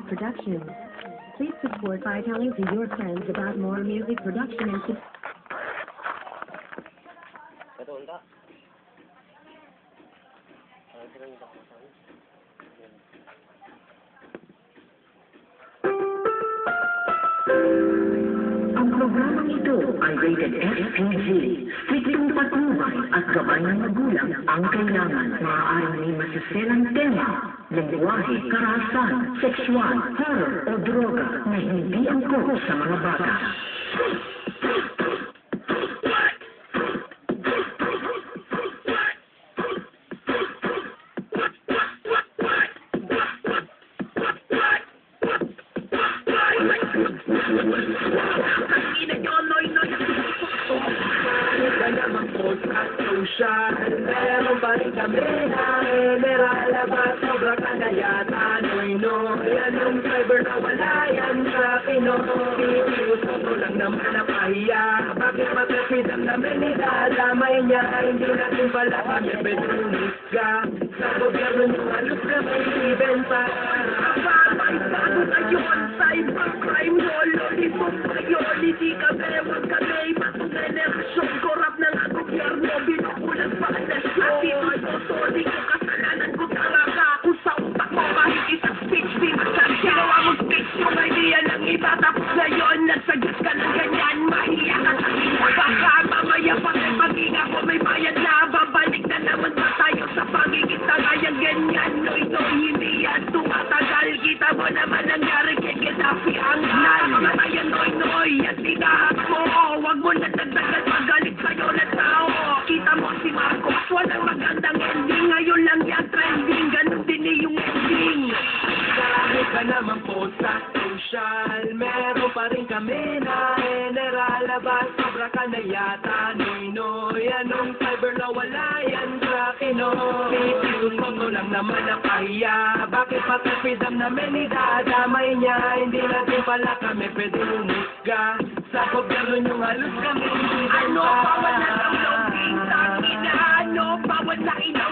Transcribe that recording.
Productions. Please support by telling to your friends about more music production and Ang programang ito ay rated SPG. Striktong patnubay at gabay ng magulang ang kailangan. Maaaring may masiselang tema, lengguwahe, karahasan, sexual, horror o droga na hindi angkop sa mga bata. Meron pa rin kami na lalabas, sobra ka na yata, noy-noy. Yan yung driver na wala yan sa Pinoy. Gusto lang naman na pahiya. Bakit matapidang namin idadamay niya? Hindi natin pala kami bedroomist ka. Sa gobyerno nyo halos kami ibenta. Kapatay bago ngayon, cybercrime, lololipong priority kami. Huwag kami batong generasyon, korap ng gobyerno, binukulang pa ang nasyon. At ito, di ko kasalanan ko talaga ako sa utak mo. Kahit isang speech, di masyad ginawa mo speech. Yung idea ng iba, tapos ngayon, nagsagot ka ng ganyan. Mahiya ka sa kita, baka mamaya pa kay pag-inga ko may bayad na. Babalik na naman ba tayo sa pagiging tagayang ganyan? Noy-noy, hindi yan tumatagal. Kita mo naman nangyari kay Gaddafi ang nakakatayan. Noy-noy, at tinahat mo. Huwag mo na dagdagan magalit sa'yo na tao. Kita mo si Marcos, walang magandang ending. Ngayon lang yan trending, ganun din yung ending. Kahit ka naman po sa social, meron pa rin kami na lalabas, sobra ka na yata, noy-noy. Anong cyber na wala yan sa Pinoy? Gusto lang naman na pahiya. Bakit patapidam namin idadamay niya? Hindi natin pala kami pwede humusga. Sa gobyerno nyo halos kami ibenta. Ano? Bawal na ilaw, king sa kina. Ano? Bawal na ilaw,